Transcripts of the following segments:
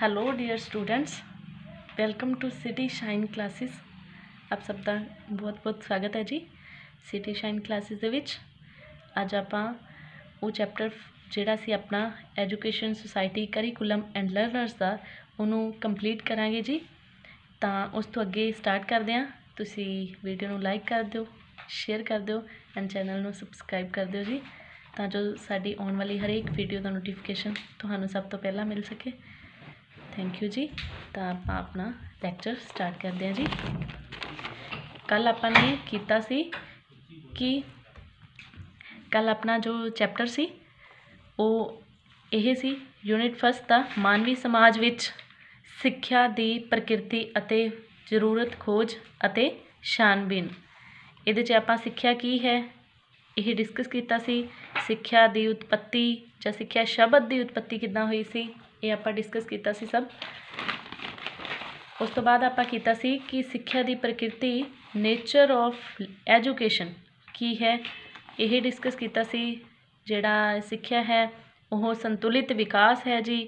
Hello dear students, welcome to City Shine Classes. आप सब का बहुत बहुत स्वागत है जी। सिटी शाइन क्लासेस ਦੇ ਵਿੱਚ ਅੱਜ ਆਪਾਂ ਉਹ ਚੈਪਟਰ ਜਿਹੜਾ ਸੀ ਆਪਣਾ education society curriculum and learners ਦਾ ਉਹਨੂੰ ਕੰਪਲੀਟ ਕਰਾਂਗੇ ਜੀ। ਤਾਂ ਉਸ ਤੋਂ ਅੱਗੇ ਸਟਾਰਟ ਕਰਦੇ ਹਾਂ। ਤੁਸੀਂ ਵੀਡੀਓ ਨੂੰ ਲਾਈਕ ਕਰ ਦਿਓ, ਸ਼ੇਅਰ ਕਰ ਦਿਓ ਐਂਡ ਚੈਨਲ ਨੂੰ ਸਬਸਕ੍ਰਾਈਬ ਕਰ ਦਿਓ ਜੀ, ਤਾਂ ਜੋ ਸਾਡੀ ਆਉਣ ਵਾਲੀ ਹਰੇਕ ਵੀਡੀਓ ਦਾ ਨੋਟੀਫਿਕੇਸ਼ਨ ਤੁਹਾਨੂੰ ਸਭ ਤੋਂ ਪਹਿਲਾਂ ਮਿਲ ਸਕੇ। थैंक यू जी। तो आप अपना लैक्चर स्टार्ट करते हैं जी। कल आपने किया सी कि कल अपना जो चैप्टर सी वो यह सी यूनिट फस्ट का मानवी समाज विच सिक्ख्या दी प्रकृति अते जरूरत खोज अते छानबीन। इहदे च आपां सिक्ख्या की है यह डिस्कस किया सी। सिक्ख्या दी उत्पत्ति जां सिक्ख्या शब्द की उत्पत्ति किद्दां हुई सी ये आप डिस्कस किया सी सब। उस तो बाद आप किया सी कि सिक्ख्या की प्रकृति नेचर ऑफ एजुकेशन की है यह डिस्कस किया सी। जिहड़ा सिक्ख्या है वह संतुलित विकास है जी।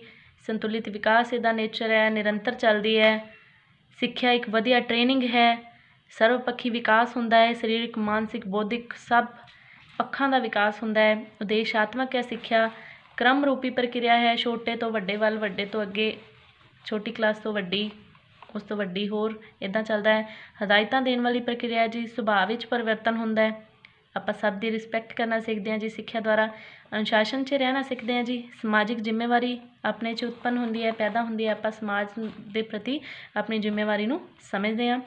संतुलित विकास इसदा नेचर है, निरंतर चलती है। सिक्ख्या एक वधिया ट्रेनिंग है, सर्वपक्षी विकास हुंदा है, सरीरक मानसिक बौद्धिक सब पक्षां दा विकास हुंदा है। उद्देशात्मक है सिक्ख्या, क्रम रूपी प्रक्रिया है, छोटे तो वड्डे वाल, वड्डे तो अगे, छोटी क्लास तो वड्डी, उस तो वड्डी होर इदां चलदा है। हदायतां देण वाली प्रक्रिया जी। सुभाव विच परिवर्तन हुंदा है, आपां सब दी रिस्पैक्ट करना सीखते हैं जी सिक्ख्या द्वारा। अनुशासन च रहना सीखते हैं जी। समाजिक जिम्मेवारी अपने च उत्पन्न हुंदी है, पैदा हुंदी है। आपां समाज दे प्रति अपनी जिम्मेवारी नूं समझते हैं।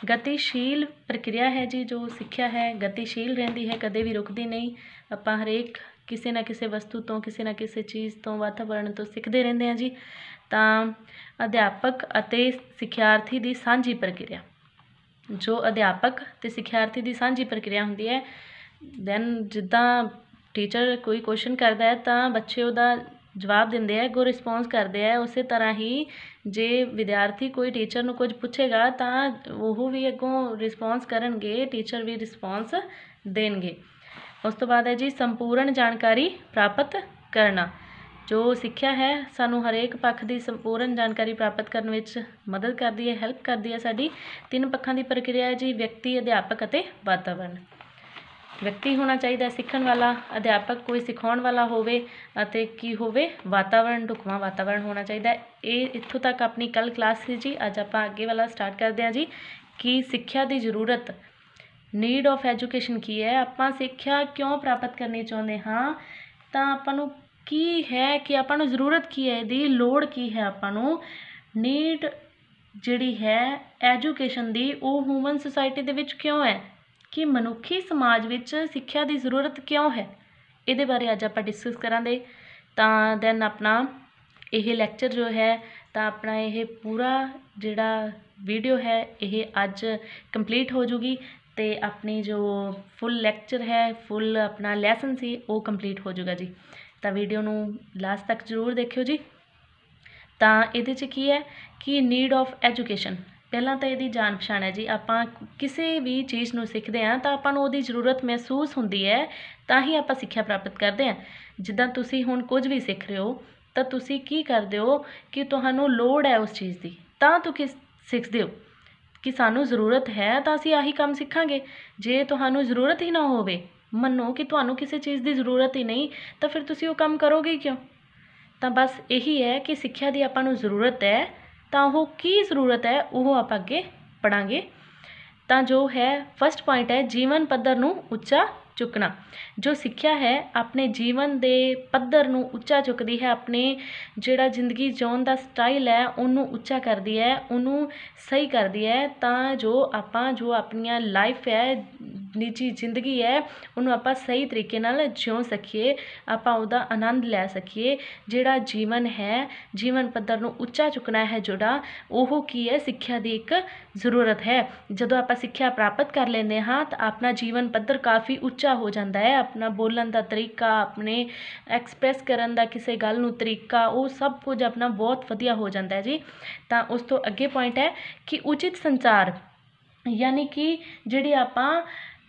गतिशील प्रक्रिया है जी। जो सिक्ख्या है गतिशील रहिंदी है, कदे भी रुकदी नहीं। आपां हरेक किसी ना किसी वस्तु तो, किसी ना किसी चीज़ तो, वातावरण तो सीखते रहते हैं जी। तो अध्यापक अते सिख्यार्थी की सांझी प्रक्रिया, जो अध्यापक ते सिख्यार्थी की सांझी प्रक्रिया होंदी है। दैन जिद्दां टीचर कोई क्वेश्चन करता है तो बच्चे उहदा जवाब देंदे है, अगों रिस्पोंस करते हैं। उस तरह ही जे विद्यार्थी कोई टीचर नूं कुछ पूछेगा तो वो भी अगों रिस्पोंस करनगे, टीचर भी रिस्पोंस देणगे। उस तो बाद है जी संपूर्ण जानकारी प्राप्त करना। जो सिक्ख्या है सानू हरेक पक्ष की संपूर्ण जानकारी प्राप्त करने में मदद करती है, हैल्प करती है। साडी तीन पक्षों की प्रक्रिया है जी, व्यक्ति, अध्यापक अते वातावरण। व्यक्ति होना चाहिए सीखण वाला, अध्यापक कोई सिखाउण वाला होवे अते की होवे वातावरण, ढुकवां वातावरण होना चाहिए। ये इत्थों तक अपनी कल क्लास सी जी। अज आपां अगे वाला स्टार्ट करते हैं जी कि सिक्ख्या की जरूरत, नीड ऑफ एजुकेशन की है। आपां सिक्ख्या क्यों प्राप्त करनी चाहुंदे हाँ, तो आपां नूं की है कि आपां नूं जरूरत की है, इहदी लोड़ की है। आपां नूं नीड जिहड़ी है एजुकेशन दी वो ह्यूमन सोसाइटी दे विच क्यों है, कि मनुखी समाज विच सिक्ख्या की जरूरत क्यों है, इहदे बारे अज आपां डिस्कस करांगे। तां दैन अपना यह लैक्चर जो है तो अपना यह पूरा जिहड़ा वीडियो है यह अज कंप्लीट हो जूगी। तो अपनी जो फुल लैक्चर है, फुल अपना लैसन सी वो कंप्लीट हो जाएगा जी। तो वीडियो नूं लास्ट तक जरूर देखियो जी। तो ये की है कि नीड ऑफ एजुकेशन, पहला तो यदी जान पछाण है जी। आपां किसी भी चीज़ नूं सीखते हैं तो आपां नूं उहदी जरूरत महसूस होंदी है, तां ही आपां सिक्ख्या प्राप्त करते हैं। जिद्दां तुसीं हुण कुछ भी सीख रहे हो तो तुसीं की करदे हो कि तुहानूं लोड़ है उस चीज़ की, तां तुसीं सीखदे हो कि सानू जरूरत है तो असीं आही काम सीखांगे। जे तुहानू जरूरत ही ना होवे, मनो कि तुहानू किसी चीज़ की जरूरत ही नहीं, तो फिर तुसीं वो काम करोगे क्यों। तो बस यही है कि सिक्ख्या की आपां नू जरूरत है, तो वो की जरूरत है वो आप अगे पढ़ांगे। तो जो है फस्ट पॉइंट है जीवन पद्धर नू उच्चा चुकना। जो सिक्ख्या है अपने जीवन के पद्धर नू उच्चा चुकती है, अपने जिहड़ा जिंदगी जीण दा स्टाइल है उन्होंने उच्चा करती है, उन्होंने सही करती है। तो जो आपां जो अपनी लाइफ है, निजी जिंदगी है, उन्होंने आपां सही तरीके नाल जिउ सकीए, आपां उहदा आनंद लै सकीए। जिहड़ा जीवन है, जीवन पद्धर नू उच्चा चुकना है जोड़ा ओह की है, सिक्ख्या की एक जरूरत है। जदों आपां सिक्ख्या प्राप्त कर लेंदे हाँ तो अपना जीवन पद्धर काफ़ी उच्चा हो जाता है। अपना बोलन का तरीका, अपने एक्सप्रैस करन दा किसी गल नूं तरीका, वो सब कुछ अपना बहुत वधिया हो जाता है जी। तो उस तो अगे पॉइंट है कि उचित संचार, यानी कि जिहड़ी आपां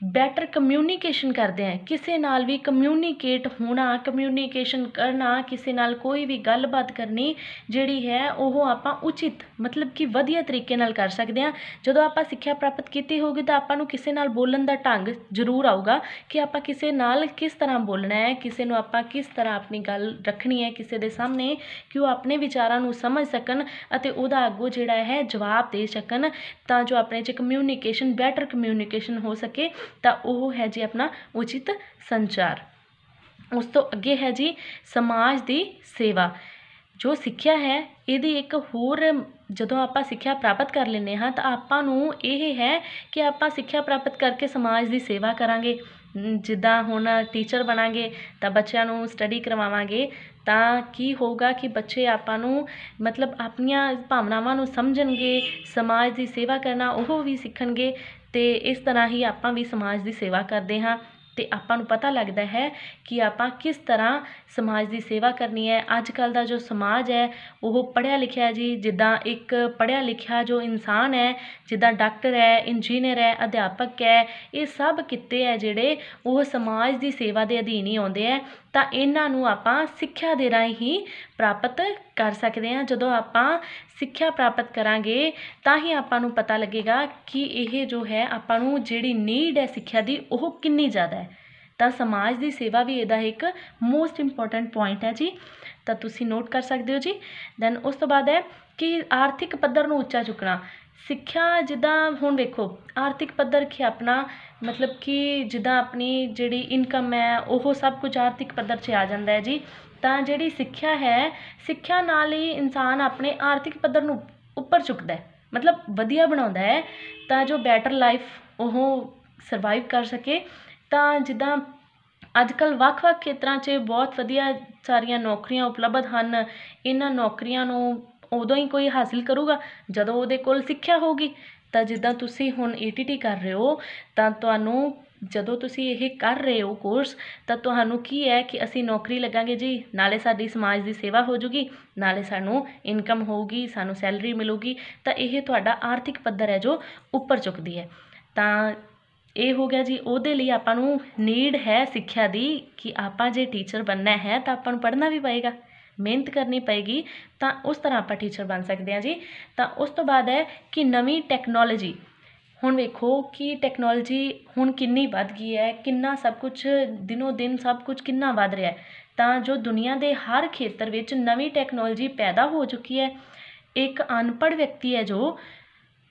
ਬੈਟਰ ਕਮਿਊਨੀਕੇਸ਼ਨ ਕਰਦੇ ਹਾਂ, ਕਿਸੇ ਨਾਲ ਵੀ ਕਮਿਊਨੀਕੇਟ ਹੋਣਾ, ਕਮਿਊਨੀਕੇਸ਼ਨ ਕਰਨਾ, ਕਿਸੇ ਨਾਲ ਕੋਈ ਵੀ ਗੱਲਬਾਤ ਕਰਨੀ ਜਿਹੜੀ ਹੈ ਉਹ ਆਪਾਂ ਉਚਿਤ ਮਤਲਬ ਕਿ ਵਧੀਆ ਤਰੀਕੇ ਨਾਲ ਕਰ ਸਕਦੇ ਹਾਂ। ਜਦੋਂ ਆਪਾਂ ਸਿੱਖਿਆ ਪ੍ਰਾਪਤ ਕੀਤੀ ਹੋਊਗੀ ਤਾਂ ਆਪਾਂ ਨੂੰ ਕਿਸੇ ਨਾਲ ਬੋਲਣ ਦਾ ਢੰਗ ਜ਼ਰੂਰ ਆਊਗਾ ਕਿ ਆਪਾਂ ਕਿਸੇ ਨਾਲ ਕਿਸ ਤਰ੍ਹਾਂ ਬੋਲਣਾ ਹੈ, ਕਿਸੇ ਨੂੰ ਆਪਾਂ ਕਿਸ ਤਰ੍ਹਾਂ ਆਪਣੀ ਗੱਲ ਰੱਖਣੀ ਹੈ ਕਿਸੇ ਦੇ ਸਾਹਮਣੇ ਕਿ ਉਹ ਆਪਣੇ ਵਿਚਾਰਾਂ ਨੂੰ ਸਮਝ ਸਕਣ ਅਤੇ ਉਹਦਾ ਅੱਗੋਂ ਜਿਹੜਾ ਹੈ ਜਵਾਬ ਦੇ ਸਕਣ, ਤਾਂ ਜੋ ਆਪਣੇ 'ਚ ਕਮਿਊਨੀਕੇਸ਼ਨ ਬੈਟਰ ਕਮਿਊਨੀਕੇਸ਼ਨ ਹੋ ਸਕੇ। ਤਾਂ ਉਹ ਹੈ ਜੀ ਆਪਣਾ ਉਚਿਤ ਸੰਚਾਰ। ਉਸ ਤੋਂ ਅੱਗੇ ਹੈ ਜੀ ਸਮਾਜ ਦੀ ਸੇਵਾ। ਜੋ ਸਿੱਖਿਆ ਹੈ ਇਹਦੀ ਇੱਕ ਹੋਰ, ਜਦੋਂ ਆਪਾਂ ਸਿੱਖਿਆ ਪ੍ਰਾਪਤ ਕਰ ਲੈਂਦੇ ਹਾਂ ਤਾਂ ਆਪਾਂ ਨੂੰ ਇਹ ਹੈ ਕਿ ਆਪਾਂ ਸਿੱਖਿਆ ਪ੍ਰਾਪਤ ਕਰਕੇ ਸਮਾਜ ਦੀ ਸੇਵਾ ਕਰਾਂਗੇ। ਜਿੱਦਾਂ ਹੁਣ ਟੀਚਰ ਬਣਾਂਗੇ ਤਾਂ ਬੱਚਿਆਂ ਨੂੰ ਸਟੱਡੀ ਕਰਵਾਵਾਂਗੇ ਤਾਂ ਕੀ ਹੋਊਗਾ ਕਿ ਬੱਚੇ ਆਪਾਂ ਨੂੰ ਮਤਲਬ ਆਪਣੀਆਂ ਭਾਵਨਾਵਾਂ ਨੂੰ ਸਮਝਣਗੇ, ਸਮਾਜ ਦੀ ਸੇਵਾ ਕਰਨਾ ਉਹ ਵੀ ਸਿੱਖਣਗੇ। ਅਤੇ ਇਸ ਤਰ੍ਹਾਂ ਹੀ ਆਪਾਂ ਵੀ ਸਮਾਜ ਦੀ ਸੇਵਾ ਕਰਦੇ ਹਾਂ ਅਤੇ ਆਪਾਂ ਨੂੰ ਪਤਾ ਲੱਗਦਾ ਹੈ ਕਿ ਆਪਾਂ ਕਿਸ ਤਰ੍ਹਾਂ ਸਮਾਜ ਦੀ ਸੇਵਾ ਕਰਨੀ ਹੈ। ਅੱਜ ਕੱਲ੍ਹ ਦਾ ਜੋ ਸਮਾਜ ਹੈ ਉਹ ਪੜ੍ਹਿਆ ਲਿਖਿਆ ਜੀ, ਜਿੱਦਾਂ ਇੱਕ ਪੜ੍ਹਿਆ ਲਿਖਿਆ ਜੋ ਇਨਸਾਨ ਹੈ, ਜਿੱਦਾਂ ਡਾਕਟਰ ਹੈ, ਇੰਜੀਨੀਅਰ ਹੈ, ਅਧਿਆਪਕ ਹੈ, ਇਹ ਸਭ ਕਿੱਤੇ ਹੈ ਜਿਹੜੇ ਉਹ ਸਮਾਜ ਦੀ ਸੇਵਾ ਦੇ ਅਧੀਨ ਹੀ ਆਉਂਦੇ ਹੈ। ਤਾਂ ਇਹਨਾਂ ਨੂੰ ਆਪਾਂ ਸਿੱਖਿਆ ਦੇ ਰਾਹੀਂ ਹੀ ਪ੍ਰਾਪਤ ਕਰ ਸਕਦੇ ਹਾਂ। ਜਦੋਂ ਆਪਾਂ ਸਿੱਖਿਆ ਪ੍ਰਾਪਤ ਕਰਾਂਗੇ ਤਾਂ ਹੀ ਆਪਾਂ ਨੂੰ ਪਤਾ ਲੱਗੇਗਾ ਕਿ ਇਹ ਜੋ ਹੈ ਆਪਾਂ ਨੂੰ ਜਿਹੜੀ ਨੀਡ ਹੈ ਸਿੱਖਿਆ ਦੀ ਉਹ ਕਿੰਨੀ ਜ਼ਿਆਦਾ ਹੈ। ਤਾਂ ਸਮਾਜ ਦੀ ਸੇਵਾ ਵੀ ਇਹਦਾ ਇੱਕ ਮੋਸਟ ਇੰਪੋਰਟੈਂਟ ਪੁਆਇੰਟ ਹੈ ਜੀ, ਤਾਂ ਤੁਸੀਂ ਨੋਟ ਕਰ ਸਕਦੇ ਹੋ ਜੀ। ਦੈਨ ਉਸ ਤੋਂ ਬਾਅਦ ਹੈ ਕਿ ਆਰਥਿਕ ਪੱਧਰ ਨੂੰ ਉੱਚਾ ਚੁੱਕਣਾ। ਸਿੱਖਿਆ ਜਿੱਦਾਂ ਹੁਣ ਵੇਖੋ ਆਰਥਿਕ ਪੱਧਰ ਕਿ ਆਪਣਾ ਮਤਲਬ ਕਿ ਜਿੱਦਾਂ ਆਪਣੀ ਜਿਹੜੀ ਇਨਕਮ ਹੈ ਉਹ ਸਭ ਕੁਝ ਆਰਥਿਕ ਪੱਧਰ 'ਚ ਆ ਜਾਂਦਾ ਹੈ ਜੀ। ਤਾਂ ਜਿਹੜੀ ਸਿੱਖਿਆ ਹੈ, ਸਿੱਖਿਆ ਨਾਲ ਹੀ ਇਨਸਾਨ ਆਪਣੇ ਆਰਥਿਕ ਪੱਧਰ ਨੂੰ ਉੱਪਰ ਚੁੱਕਦਾ ਹੈ, ਮਤਲਬ ਵਧੀਆ ਬਣਾਉਂਦਾ ਹੈ ਤਾਂ ਜੋ ਬੈਟਰ ਲਾਈਫ ਉਹ ਸਰਵਾਈਵ ਕਰ ਸਕੇ। ਤਾਂ ਜਿੱਦਾਂ ਅੱਜ ਕੱਲ੍ਹ ਵੱਖ-ਵੱਖ ਖੇਤਰਾਂ 'ਚ ਬਹੁਤ ਵਧੀਆ ਸਾਰੀਆਂ ਨੌਕਰੀਆਂ ਉਪਲਬਧ ਹਨ। ਇਹਨਾਂ ਨੌਕਰੀਆਂ ਨੂੰ ਉਦੋਂ ਹੀ ਕੋਈ ਹਾਸਿਲ ਕਰੂਗਾ ਜਦੋਂ ਉਹਦੇ ਕੋਲ ਸਿੱਖਿਆ ਹੋਊਗੀ। ਤਾਂ ਜਿੱਦਾਂ ਤੁਸੀਂ ਹੁਣ ETT ਕਰ ਰਹੇ ਹੋ ਤਾਂ ਤੁਹਾਨੂੰ ਜਦੋਂ ਤੁਸੀਂ ਇਹ ਕਰ ਰਹੇ ਹੋ ਕੋਰਸ ਤਾਂ ਤੁਹਾਨੂੰ ਕੀ ਹੈ ਕਿ ਅਸੀਂ ਨੌਕਰੀ ਲੱਗਾਂਗੇ ਜੀ, ਨਾਲੇ ਸਾਡੀ ਸਮਾਜ ਦੀ ਸੇਵਾ ਹੋ ਜੂਗੀ, ਨਾਲੇ ਸਾਨੂੰ ਇਨਕਮ ਹੋਊਗੀ, ਸਾਨੂੰ ਸੈਲਰੀ ਮਿਲੂਗੀ। ਤਾਂ ਇਹ ਤੁਹਾਡਾ ਆਰਥਿਕ ਪੱਧਰ ਹੈ ਜੋ ਉੱਪਰ ਚੁੱਕਦੀ ਹੈ। ਤਾਂ ਇਹ ਹੋ ਗਿਆ ਜੀ, ਉਹਦੇ ਲਈ ਆਪਾਂ ਨੂੰ ਨੀਡ ਹੈ ਸਿੱਖਿਆ ਦੀ ਕਿ ਆਪਾਂ ਜੇ ਟੀਚਰ ਬਣਨਾ ਹੈ ਤਾਂ ਆਪਾਂ ਨੂੰ ਪੜ੍ਹਨਾ ਵੀ ਪਏਗਾ, ਮਿਹਨਤ ਕਰਨੀ ਪਏਗੀ, ਤਾਂ ਉਸ ਤਰ੍ਹਾਂ ਆਪਾਂ ਟੀਚਰ ਬਣ ਸਕਦੇ ਹਾਂ ਜੀ। ਤਾਂ ਉਸ ਤੋਂ ਬਾਅਦ ਹੈ ਕਿ ਨਵੀਂ ਟੈਕਨੋਲੋਜੀ। ਹੁਣ ਵੇਖੋ ਕਿ ਟੈਕਨੋਲੋਜੀ ਹੁਣ ਕਿੰਨੀ ਵੱਧ ਗਈ ਹੈ, ਕਿੰਨਾ ਸਭ ਕੁਛ ਦਿਨੋ ਦਿਨ ਸਭ ਕੁਝ ਕਿੰਨਾ ਵੱਧ ਰਿਹਾ। ਤਾਂ ਜੋ ਦੁਨੀਆ ਦੇ ਹਰ ਖੇਤਰ ਵਿੱਚ ਨਵੀਂ ਟੈਕਨੋਲੋਜੀ ਪੈਦਾ ਹੋ ਚੁੱਕੀ ਹੈ। ਇੱਕ ਅਨਪੜ੍ਹ ਵਿਅਕਤੀ ਹੈ ਜੋ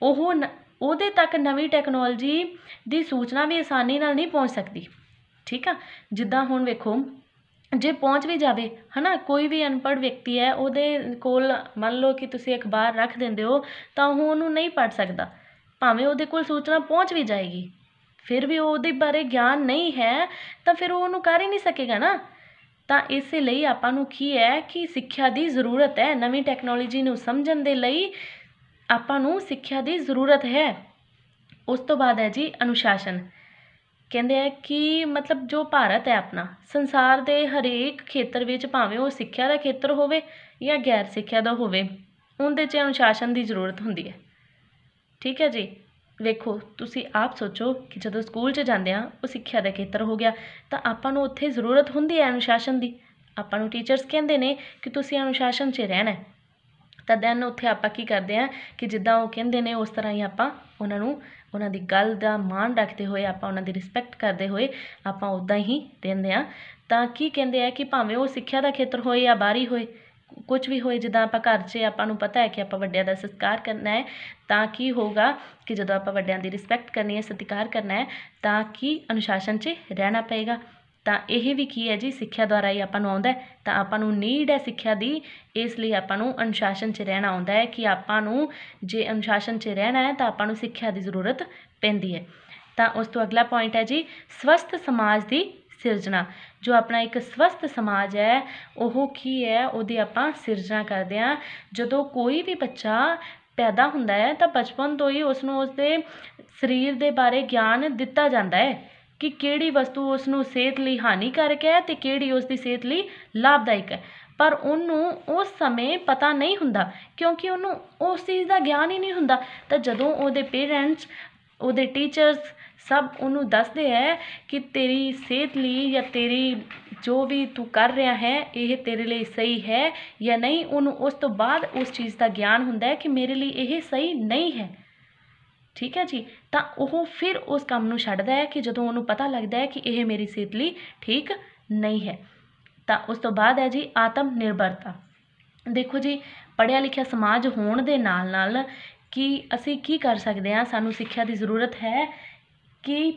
ਉਹਦੇ ਤੱਕ ਨਵੀਂ ਟੈਕਨੋਲੋਜੀ ਦੀ ਸੂਚਨਾ ਵੀ ਆਸਾਨੀ ਨਾਲ ਨਹੀਂ ਪਹੁੰਚ ਸਕਦੀ। ਠੀਕ ਆ, ਜਿੱਦਾਂ ਹੁਣ ਵੇਖੋ ਜੇ ਪਹੁੰਚ ਵੀ ਜਾਵੇ ਹੈ ਨਾ, ਕੋਈ ਵੀ ਅਨਪੜ੍ਹ ਵਿਅਕਤੀ ਹੈ ਉਹਦੇ ਕੋਲ ਮੰਨ ਲਓ ਕਿ ਤੁਸੀਂ ਅਖਬਾਰ ਰੱਖ ਦਿੰਦੇ ਹੋ ਤਾਂ ਉਹ ਉਹਨੂੰ ਨਹੀਂ ਪੜ੍ਹ ਸਕਦਾ। ਭਾਵੇਂ ਉਹਦੇ ਕੋਲ ਸੂਚਨਾ ਪਹੁੰਚ ਵੀ ਜਾਏਗੀ, ਫਿਰ ਵੀ ਉਹਦੇ ਬਾਰੇ ਗਿਆਨ ਨਹੀਂ ਹੈ ਤਾਂ ਫਿਰ ਉਹ ਉਹਨੂੰ ਕਰ ਹੀ ਨਹੀਂ ਸਕੇਗਾ ਨਾ। ਤਾਂ ਇਸੇ ਲਈ ਆਪਾਂ ਨੂੰ ਕੀ ਹੈ ਕਿ ਸਿੱਖਿਆ ਦੀ ਜ਼ਰੂਰਤ ਹੈ। ਨਵੀਂ ਟੈਕਨੋਲੋਜੀ ਨੂੰ ਸਮਝਣ ਦੇ ਲਈ ਆਪਾਂ ਨੂੰ ਸਿੱਖਿਆ ਦੀ ਜ਼ਰੂਰਤ ਹੈ। ਉਸ ਤੋਂ ਬਾਅਦ ਹੈ ਜੀ ਅਨੁਸ਼ਾਸਨ। ਕਹਿੰਦੇ ਹੈ ਕਿ ਮਤਲਬ ਜੋ ਭਾਰਤ ਹੈ ਆਪਣਾ ਸੰਸਾਰ ਦੇ ਹਰੇਕ ਖੇਤਰ ਵਿੱਚ, ਭਾਵੇਂ ਉਹ ਸਿੱਖਿਆ ਦਾ ਖੇਤਰ ਹੋਵੇ ਜਾਂ ਗੈਰ ਸਿੱਖਿਆ ਦਾ ਹੋਵੇ, ਉਹਦੇ 'ਚ ਅਨੁਸ਼ਾਸਨ ਦੀ ਜ਼ਰੂਰਤ ਹੁੰਦੀ ਹੈ। ਠੀਕ ਹੈ ਜੀ, ਵੇਖੋ ਤੁਸੀਂ ਆਪ ਸੋਚੋ ਕਿ ਜਦੋਂ ਸਕੂਲ 'ਚ ਜਾਂਦੇ ਹਾਂ ਉਹ ਸਿੱਖਿਆ ਦਾ ਖੇਤਰ ਹੋ ਗਿਆ ਤਾਂ ਆਪਾਂ ਨੂੰ ਉੱਥੇ ਜ਼ਰੂਰਤ ਹੁੰਦੀ ਹੈ ਅਨੁਸ਼ਾਸਨ ਦੀ। ਆਪਾਂ ਨੂੰ ਟੀਚਰਸ ਕਹਿੰਦੇ ਨੇ ਕਿ ਤੁਸੀਂ ਅਨੁਸ਼ਾਸਨ 'ਚ ਰਹਿਣਾ। ਤਾਂ ਦੈਨ ਉੱਥੇ ਆਪਾਂ ਕੀ ਕਰਦੇ ਹਾਂ ਕਿ ਜਿੱਦਾਂ ਉਹ ਕਹਿੰਦੇ ਨੇ ਉਸ ਤਰ੍ਹਾਂ ਹੀ ਆਪਾਂ ਉਹਨਾਂ ਦੀ ਗੱਲ ਦਾ ਮਾਣ ਰੱਖਦੇ ਹੋਏ, ਆਪਾਂ ਉਹਨਾਂ ਦੀ ਰਿਸਪੈਕਟ ਕਰਦੇ ਹੋਏ ਆਪਾਂ ਉੱਦਾਂ ਹੀ ਰਹਿੰਦੇ ਹਾਂ। ਤਾਂ ਕੀ ਕਹਿੰਦੇ ਆ ਕਿ ਭਾਵੇਂ ਉਹ ਸਿੱਖਿਆ ਦਾ ਖੇਤਰ ਹੋਏ ਜਾਂ ਬਾਹਰੀ ਹੋਏ, ਕੁਝ ਵੀ ਹੋਏ, ਜਿੱਦਾਂ ਆਪਾਂ ਘਰ 'ਚ ਆਪਾਂ ਨੂੰ ਪਤਾ ਹੈ ਕਿ ਆਪਾਂ ਵੱਡਿਆਂ ਦਾ ਸਤਿਕਾਰ ਕਰਨਾ ਹੈ, ਤਾਂ ਕੀ ਹੋਊਗਾ ਕਿ ਜਦੋਂ ਆਪਾਂ ਵੱਡਿਆਂ ਦੀ ਰਿਸਪੈਕਟ ਕਰਨੀ ਹੈ, ਸਤਿਕਾਰ ਕਰਨਾ ਹੈ, ਤਾਂ ਕੀ ਅਨੁਸ਼ਾਸਨ 'ਚ ਰਹਿਣਾ ਪਏਗਾ। ਤਾਂ ਇਹ ਵੀ ਕੀ ਹੈ ਜੀ ਸਿੱਖਿਆ ਦੁਆਰਾ ਹੀ ਆਪਾਂ ਨੂੰ ਆਉਂਦਾ। ਤਾਂ ਆਪਾਂ ਨੂੰ ਨੀਡ ਹੈ ਸਿੱਖਿਆ ਦੀ, ਇਸ ਲਈ ਆਪਾਂ ਨੂੰ ਅਨੁਸ਼ਾਸਨ 'ਚ ਰਹਿਣਾ ਆਉਂਦਾ ਹੈ ਕਿ ਆਪਾਂ ਨੂੰ ਜੇ ਅਨੁਸ਼ਾਸਨ 'ਚ ਰਹਿਣਾ ਹੈ ਤਾਂ ਆਪਾਂ ਨੂੰ ਸਿੱਖਿਆ ਦੀ ਜ਼ਰੂਰਤ ਪੈਂਦੀ ਹੈ। ਤਾਂ ਉਸ ਤੋਂ ਅਗਲਾ ਪੁਆਇੰਟ ਹੈ ਜੀ ਸਵਸਥ ਸਮਾਜ ਦੀ ਸਿਰਜਣਾ। ਜੋ ਆਪਣਾ ਇੱਕ ਸਵਸਥ ਸਮਾਜ ਹੈ ਉਹ ਕੀ ਹੈ, ਉਹਦੀ ਆਪਾਂ ਸਿਰਜਣਾ ਕਰਦੇ ਹਾਂ। ਜਦੋਂ ਕੋਈ ਵੀ ਬੱਚਾ ਪੈਦਾ ਹੁੰਦਾ ਹੈ ਤਾਂ ਬਚਪਨ ਤੋਂ ਹੀ ਉਸਨੂੰ ਉਸਦੇ ਸਰੀਰ ਦੇ ਬਾਰੇ ਗਿਆਨ ਦਿੱਤਾ ਜਾਂਦਾ ਹੈ ਕਿ ਕਿਹੜੀ ਵਸਤੂ ਉਸ ਨੂੰ ਸਿਹਤ ਲਈ ਹਾਨੀਕਾਰਕ ਹੈ ਅਤੇ ਕਿਹੜੀ ਉਸ ਦੀ ਸਿਹਤ ਲਈ ਲਾਭਦਾਇਕ ਹੈ। ਪਰ ਉਹਨੂੰ ਉਸ ਸਮੇਂ ਪਤਾ ਨਹੀਂ ਹੁੰਦਾ ਕਿਉਂਕਿ ਉਹਨੂੰ ਉਸ ਚੀਜ਼ ਦਾ ਗਿਆਨ ਹੀ ਨਹੀਂ ਹੁੰਦਾ। ਤਾਂ ਜਦੋਂ ਉਹਦੇ ਪੇਰੈਂਟਸ ਉਹਦੇ ਟੀਚਰਸ ਸਭ ਉਹਨੂੰ ਦੱਸਦੇ ਹੈ ਕਿ ਤੇਰੀ ਸਿਹਤ ਲਈ ਜਾਂ ਤੇਰੀ ਜੋ ਵੀ ਤੂੰ ਕਰ ਰਿਹਾ ਹੈ ਇਹ ਤੇਰੇ ਲਈ ਸਹੀ ਹੈ ਜਾਂ ਨਹੀਂ। ਉਹਨੂੰ ਉਸ ਤੋਂ ਬਾਅਦ ਉਸ ਚੀਜ਼ ਦਾ ਗਿਆਨ ਹੁੰਦਾ ਹੈ ਕਿ ਮੇਰੇ ਲਈ ਇਹ ਸਹੀ ਨਹੀਂ ਹੈ। ਠੀਕ ਹੈ ਜੀ। ਤਾਂ ਉਹ ਫਿਰ ਉਸ ਕੰਮ ਨੂੰ ਛੱਡਦਾ ਹੈ ਕਿ ਜਦੋਂ ਉਹਨੂੰ ਪਤਾ ਲੱਗਦਾ ਹੈ ਕਿ ਇਹ ਮੇਰੀ ਸਿਹਤ ਲਈ ਠੀਕ ਨਹੀਂ ਹੈ। ਤਾਂ ਉਸ ਤੋਂ ਬਾਅਦ ਹੈ ਜੀ ਆਤਮ ਨਿਰਭਰਤਾ। ਦੇਖੋ ਜੀ, ਪੜ੍ਹਿਆ ਲਿਖਿਆ ਸਮਾਜ ਹੋਣ ਦੇ ਨਾਲ ਨਾਲ ਕਿ ਅਸੀਂ ਕੀ ਕਰ ਸਕਦੇ ਹਾਂ, ਸਾਨੂੰ ਸਿੱਖਿਆ ਦੀ ਜ਼ਰੂਰਤ ਹੈ ਕਿ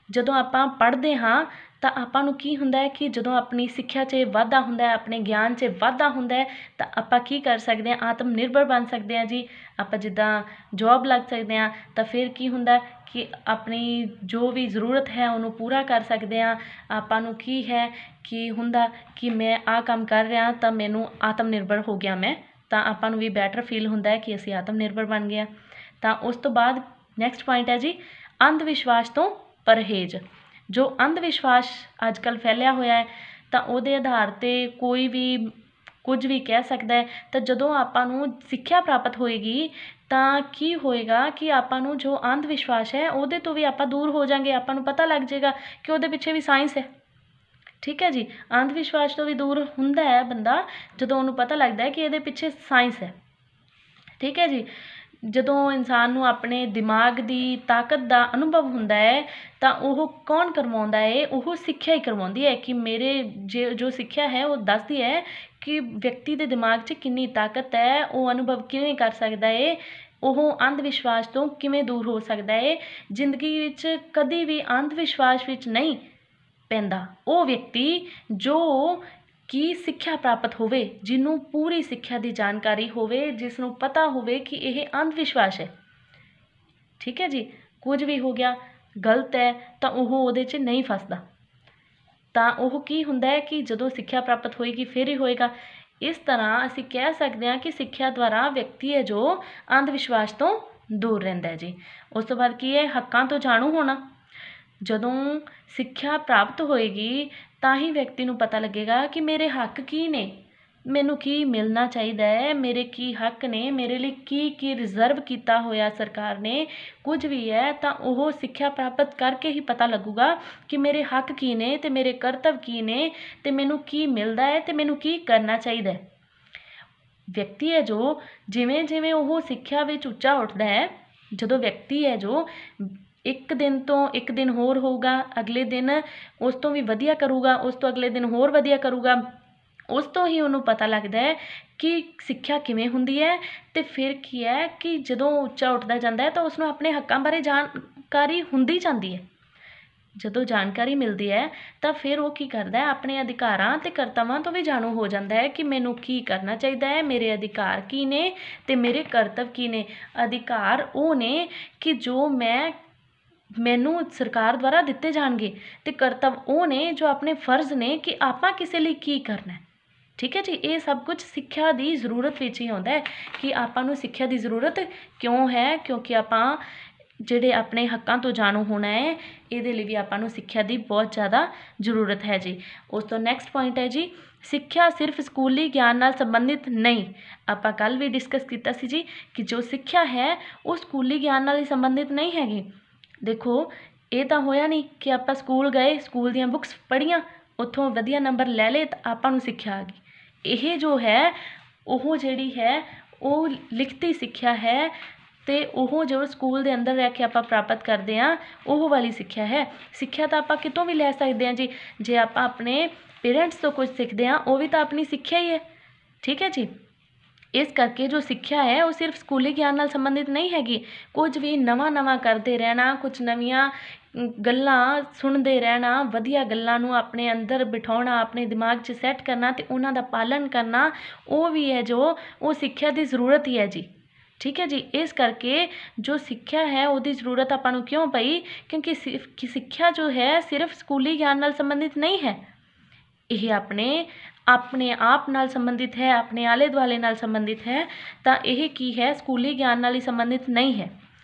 ਜਦੋਂ ਆਪਾਂ ਪੜ੍ਹਦੇ ਹਾਂ ਤਾਂ ਆਪਾਂ ਨੂੰ ਕੀ ਹੁੰਦਾ ਹੈ ਕਿ ਜਦੋਂ ਆਪਣੀ ਸਿੱਖਿਆ 'ਚ ਵਾਧਾ ਹੁੰਦਾ ਹੈ, ਆਪਣੇ ਗਿਆਨ 'ਚ ਵਾਧਾ ਹੁੰਦਾ ਹੈ, ਤਾਂ ਆਪਾਂ ਕੀ ਕਰ ਸਕਦੇ ਹਾਂ, ਆਤਮ ਨਿਰਭਰ ਬਣ ਸਕਦੇ ਹਾਂ ਜੀ। ਆਪਾਂ ਜਿੱਦਾਂ ਜੋਬ ਲੱਗ ਸਕਦੇ ਹਾਂ ਤਾਂ ਫਿਰ ਕੀ ਹੁੰਦਾ ਕਿ ਆਪਣੀ ਜੋ ਵੀ ਜ਼ਰੂਰਤ ਹੈ ਉਹਨੂੰ ਪੂਰਾ ਕਰ ਸਕਦੇ ਹਾਂ। ਆਪਾਂ ਨੂੰ ਕੀ ਹੈ ਕਿ ਹੁੰਦਾ ਕਿ ਮੈਂ ਆਹ ਕੰਮ ਕਰ ਰਿਹਾ ਤਾਂ ਮੈਨੂੰ ਆਤਮ ਨਿਰਭਰ ਹੋ ਗਿਆ ਮੈਂ, ਤਾਂ ਆਪਾਂ ਨੂੰ ਵੀ ਬੈਟਰ ਫੀਲ ਹੁੰਦਾ ਹੈ ਕਿ ਅਸੀਂ ਆਤਮ ਨਿਰਭਰ ਬਣ ਗਏ ਹਾਂ। ਤਾਂ ਉਸ ਤੋਂ ਬਾਅਦ ਨੈਕਸਟ ਪੁਆਇੰਟ ਹੈ ਜੀ ਅੰਧ ਵਿਸ਼ਵਾਸ ਤੋਂ ਪਰਹੇਜ਼। ਜੋ ਅੰਧ ਵਿਸ਼ਵਾਸ ਅੱਜ ਕੱਲ੍ਹ ਫੈਲਿਆ ਹੋਇਆ ਹੈ ਤਾਂ ਉਹਦੇ ਆਧਾਰ 'ਤੇ ਕੋਈ ਵੀ ਕੁਝ ਵੀ ਕਹਿ ਸਕਦਾ ਹੈ। ਤਾਂ ਜਦੋਂ ਆਪਾਂ ਨੂੰ ਸਿੱਖਿਆ ਪ੍ਰਾਪਤ ਹੋਏਗੀ ਤਾਂ ਕੀ ਹੋਏਗਾ ਕਿ ਆਪਾਂ ਨੂੰ ਜੋ ਅੰਧ ਵਿਸ਼ਵਾਸ ਹੈ ਉਹਦੇ ਤੋਂ ਵੀ ਆਪਾਂ ਦੂਰ ਹੋ ਜਾਵਾਂਗੇ। ਆਪਾਂ ਨੂੰ ਪਤਾ ਲੱਗ ਜਾਏਗਾ ਕਿ ਉਹਦੇ ਪਿੱਛੇ ਵੀ ਸਾਇੰਸ ਹੈ। ਠੀਕ ਹੈ ਜੀ। ਅੰਧ ਵਿਸ਼ਵਾਸ ਤੋਂ ਵੀ ਦੂਰ ਹੁੰਦਾ ਹੈ ਬੰਦਾ ਜਦੋਂ ਉਹਨੂੰ ਪਤਾ ਲੱਗਦਾ ਹੈ ਕਿ ਇਹਦੇ ਪਿੱਛੇ ਸਾਇੰਸ ਹੈ। ਠੀਕ ਹੈ ਜੀ। ਜਦੋਂ ਇਨਸਾਨ ਨੂੰ ਆਪਣੇ ਦਿਮਾਗ ਦੀ ਤਾਕਤ ਦਾ ਅਨੁਭਵ ਹੁੰਦਾ ਹੈ ਤਾਂ ਉਹ ਕੌਣ ਕਰਵਾਉਂਦਾ ਹੈ, ਉਹ ਸਿੱਖਿਆ ਹੀ ਕਰਵਾਉਂਦੀ ਹੈ। ਕਿ ਮੇਰੇ ਜੋ ਸਿੱਖਿਆ ਹੈ ਉਹ ਦੱਸਦੀ ਹੈ ਕਿ ਵਿਅਕਤੀ ਦੇ ਦਿਮਾਗ 'ਚ ਕਿੰਨੀ ਤਾਕਤ ਹੈ, ਉਹ ਅਨੁਭਵ ਕਿਵੇਂ ਕਰ ਸਕਦਾ ਹੈ, ਉਹ ਅੰਧ ਵਿਸ਼ਵਾਸ ਤੋਂ ਕਿਵੇਂ ਦੂਰ ਹੋ ਸਕਦਾ ਹੈ। ਜ਼ਿੰਦਗੀ ਵਿੱਚ ਕਦੀ ਵੀ ਅੰਧ ਵਿਸ਼ਵਾਸ ਵਿੱਚ ਨਹੀਂ ਪੈਂਦਾ ਉਹ ਵਿਅਕਤੀ ਜੋ ਕਿ ਸਿੱਖਿਆ ਪ੍ਰਾਪਤ ਹੋਵੇ, ਜਿਹਨੂੰ ਪੂਰੀ ਸਿੱਖਿਆ ਦੀ ਜਾਣਕਾਰੀ ਹੋਵੇ, ਜਿਸ ਨੂੰ ਪਤਾ ਹੋਵੇ ਕਿ ਇਹ ਅੰਧ ਵਿਸ਼ਵਾਸ ਹੈ। ਠੀਕ ਹੈ ਜੀ। ਕੁਝ ਵੀ ਹੋ ਗਿਆ ਗਲਤ ਹੈ ਤਾਂ ਉਹ ਉਹਦੇ 'ਚ ਨਹੀਂ ਫਸਦਾ। ਤਾਂ ਉਹ ਕੀ ਹੁੰਦਾ ਹੈ ਕਿ ਜਦੋਂ ਸਿੱਖਿਆ ਪ੍ਰਾਪਤ ਹੋਏਗੀ ਫਿਰ ਹੀ ਹੋਏਗਾ। ਇਸ ਤਰ੍ਹਾਂ ਅਸੀਂ ਕਹਿ ਸਕਦੇ ਹਾਂ ਕਿ ਸਿੱਖਿਆ ਦੁਆਰਾ ਵਿਅਕਤੀ ਹੈ ਜੋ ਅੰਧ ਵਿਸ਼ਵਾਸ ਤੋਂ ਦੂਰ ਰਹਿੰਦਾ ਹੈ ਜੀ। ਉਸ ਤੋਂ ਬਾਅਦ ਕੀ ਹੈ, ਹੱਕਾਂ ਤੋਂ ਜਾਣੂ ਹੋਣਾ। ਜਦੋਂ ਸਿੱਖਿਆ ਪ੍ਰਾਪਤ ਹੋਏਗੀ ਤਾਂ ਹੀ ਵਿਅਕਤੀ ਨੂੰ ਪਤਾ ਲੱਗੇਗਾ ਕਿ ਮੇਰੇ ਹੱਕ ਕੀ ਨੇ, ਮੈਨੂੰ ਕੀ ਮਿਲਣਾ ਚਾਹੀਦਾ ਹੈ, ਮੇਰੇ ਕੀ ਹੱਕ ਨੇ, ਮੇਰੇ ਲਈ ਕੀ ਰਿਜ਼ਰਵ ਕੀਤਾ ਹੋਇਆ ਸਰਕਾਰ ਨੇ, ਕੁਝ ਵੀ ਹੈ। ਤਾਂ ਉਹ ਸਿੱਖਿਆ ਪ੍ਰਾਪਤ ਕਰਕੇ ਹੀ ਪਤਾ ਲੱਗੂਗਾ ਕਿ ਮੇਰੇ ਹੱਕ ਕੀ ਨੇ ਅਤੇ ਮੇਰੇ ਕਰਤੱਵ ਕੀ ਨੇ ਅਤੇ ਮੈਨੂੰ ਕੀ ਮਿਲਦਾ ਹੈ ਅਤੇ ਮੈਨੂੰ ਕੀ ਕਰਨਾ ਚਾਹੀਦਾ ਹੈ। ਵਿਅਕਤੀ ਹੈ ਜੋ ਜਿਵੇਂ ਜਿਵੇਂ ਉਹ ਸਿੱਖਿਆ ਵਿੱਚ ਉੱਚਾ ਉੱਠਦਾ ਹੈ, ਜਦੋਂ ਵਿਅਕਤੀ ਹੈ ਜੋ ਇੱਕ ਦਿਨ ਤੋਂ ਇੱਕ ਦਿਨ ਹੋਰ ਹੋਊਗਾ, ਅਗਲੇ ਦਿਨ ਉਸ ਤੋਂ ਵੀ ਵਧੀਆ ਕਰੂਗਾ, ਉਸ ਤੋਂ ਅਗਲੇ ਦਿਨ ਹੋਰ ਵਧੀਆ ਕਰੂਗਾ, ਉਸ ਤੋਂ ਹੀ ਉਹਨੂੰ ਪਤਾ ਲੱਗਦਾ ਹੈ ਕਿ ਸਿੱਖਿਆ ਕਿਵੇਂ ਹੁੰਦੀ ਹੈ। ਅਤੇ ਫਿਰ ਕੀ ਹੈ ਕਿ ਜਦੋਂ ਉੱਚਾ ਉੱਠਦਾ ਜਾਂਦਾ ਹੈ ਤਾਂ ਉਸਨੂੰ ਆਪਣੇ ਹੱਕਾਂ ਬਾਰੇ ਜਾਣਕਾਰੀ ਹੁੰਦੀ ਜਾਂਦੀ ਹੈ। ਜਦੋਂ ਜਾਣਕਾਰੀ ਮਿਲਦੀ ਹੈ ਤਾਂ ਫਿਰ ਉਹ ਕੀ ਕਰਦਾ ਹੈ, ਆਪਣੇ ਅਧਿਕਾਰਾਂ ਅਤੇ ਕਰਤੱਵਾਂ ਤੋਂ ਵੀ ਜਾਣੂ ਹੋ ਜਾਂਦਾ ਹੈ ਕਿ ਮੈਨੂੰ ਕੀ ਕਰਨਾ ਚਾਹੀਦਾ ਹੈ, ਮੇਰੇ ਅਧਿਕਾਰ ਕੀ ਨੇ ਅਤੇ ਮੇਰੇ ਕਰਤੱਵ ਕੀ ਨੇ। ਅਧਿਕਾਰ ਉਹ ਨੇ ਕਿ ਜੋ ਮੈਨੂੰ ਸਰਕਾਰ ਦੁਆਰਾ ਦਿੱਤੇ ਜਾਣਗੇ, ਅਤੇ ਕਰਤੱਵ ਉਹ ਨੇ ਜੋ ਆਪਣੇ ਫਰਜ਼ ਨੇ ਕਿ ਆਪਾਂ ਕਿਸੇ ਲਈ ਕੀ ਕਰਨਾ। ਠੀਕ ਹੈ ਜੀ। ਇਹ ਸਭ ਕੁਝ ਸਿੱਖਿਆ ਦੀ ਜ਼ਰੂਰਤ ਵਿੱਚ ਹੀ ਆਉਂਦਾ ਹੈ ਕਿ ਆਪਾਂ ਨੂੰ ਸਿੱਖਿਆ ਦੀ ਜ਼ਰੂਰਤ ਕਿਉਂ ਹੈ, ਕਿਉਂਕਿ ਆਪਾਂ ਜਿਹੜੇ ਆਪਣੇ ਹੱਕਾਂ ਤੋਂ ਜਾਣੂ ਹੋਣਾ ਹੈ, ਇਹਦੇ ਲਈ ਵੀ ਆਪਾਂ ਨੂੰ ਸਿੱਖਿਆ ਦੀ ਬਹੁਤ ਜ਼ਿਆਦਾ ਜ਼ਰੂਰਤ ਹੈ ਜੀ। ਉਸ ਤੋਂ ਨੈਕਸਟ ਪੁਆਇੰਟ ਹੈ ਜੀ ਸਿੱਖਿਆ ਸਿਰਫ ਸਕੂਲੀ ਗਿਆਨ ਨਾਲ ਸੰਬੰਧਿਤ ਨਹੀਂ। ਆਪਾਂ ਕੱਲ੍ਹ ਵੀ ਡਿਸਕਸ ਕੀਤਾ ਸੀ ਜੀ ਕਿ ਜੋ ਸਿੱਖਿਆ ਹੈ ਉਹ ਸਕੂਲੀ ਗਿਆਨ ਨਾਲ ਹੀ ਸੰਬੰਧਿਤ ਨਹੀਂ ਹੈਗੀ। ਦੇਖੋ, ਇਹ ਤਾਂ ਹੋਇਆ ਨਹੀਂ ਕਿ ਆਪਾਂ ਸਕੂਲ ਗਏ, ਸਕੂਲ ਦੀਆਂ ਬੁੱਕਸ ਪੜ੍ਹੀਆਂ, ਉੱਥੋਂ ਵਧੀਆ ਨੰਬਰ ਲੈ ਲਏ ਤਾਂ ਆਪਾਂ ਨੂੰ ਸਿੱਖਿਆ ਆ ਗਈ। ਇਹ ਜੋ ਹੈ ਉਹ ਜਿਹੜੀ ਹੈ ਉਹ ਲਿਖਤੀ ਸਿੱਖਿਆ ਹੈ ਅਤੇ ਉਹ ਜੋ ਸਕੂਲ ਦੇ ਅੰਦਰ ਰਹਿ ਕੇ ਆਪਾਂ ਪ੍ਰਾਪਤ ਕਰਦੇ ਹਾਂ ਉਹ ਵਾਲੀ ਸਿੱਖਿਆ ਹੈ। ਸਿੱਖਿਆ ਤਾਂ ਆਪਾਂ ਕਿਤੋਂ ਵੀ ਲੈ ਸਕਦੇ ਹਾਂ ਜੀ। ਜੇ ਆਪਾਂ ਆਪਣੇ ਪੇਰੈਂਟਸ ਤੋਂ ਕੁਝ ਸਿੱਖਦੇ ਹਾਂ ਉਹ ਵੀ ਤਾਂ ਆਪਣੀ ਸਿੱਖਿਆ ਹੀ ਹੈ। ਠੀਕ ਹੈ ਜੀ। ਇਸ ਕਰਕੇ ਜੋ ਸਿੱਖਿਆ ਹੈ ਉਹ ਸਿਰਫ ਸਕੂਲੀ ਗਿਆਨ ਨਾਲ ਸੰਬੰਧਿਤ ਨਹੀਂ ਹੈਗੀ। ਕੁਝ ਵੀ ਨਵਾਂ ਕਰਦੇ ਰਹਿਣਾ, ਕੁਝ ਨਵੀਆਂ ਗੱਲਾਂ ਸੁਣਦੇ ਰਹਿਣਾ, ਵਧੀਆ ਗੱਲਾਂ ਨੂੰ ਆਪਣੇ ਅੰਦਰ ਬਿਠਾਉਣਾ, ਆਪਣੇ ਦਿਮਾਗ 'ਚ ਸੈੱਟ ਕਰਨਾ ਅਤੇ ਉਹਨਾਂ ਦਾ ਪਾਲਣ ਕਰਨਾ, ਉਹ ਵੀ ਹੈ ਜੋ ਉਹ ਸਿੱਖਿਆ ਦੀ ਜ਼ਰੂਰਤ ਹੀ ਹੈ ਜੀ। ਠੀਕ ਹੈ ਜੀ। ਇਸ ਕਰਕੇ ਜੋ ਸਿੱਖਿਆ ਹੈ ਉਹਦੀ ਜ਼ਰੂਰਤ ਆਪਾਂ ਨੂੰ ਕਿਉਂ ਪਈ, ਕਿਉਂਕਿ ਸਿੱਖਿਆ ਜੋ ਹੈ ਸਿਰਫ ਸਕੂਲੀ ਗਿਆਨ ਨਾਲ ਸੰਬੰਧਿਤ ਨਹੀਂ ਹੈ। ਇਹ ਆਪਣੇ ਆਪ ਨਾਲ ਸੰਬੰਧਿਤ ਹੈ, ਆਪਣੇ ਆਲੇ ਦੁਆਲੇ ਨਾਲ ਸੰਬੰਧਿਤ ਹੈ। ਤਾਂ ਇਹ ਕੀ ਹੈ, ਸਕੂਲੀ ਗਿਆਨ ਨਾਲ ਹੀ ਸੰਬੰਧਿਤ ਨਹੀਂ ਹੈ।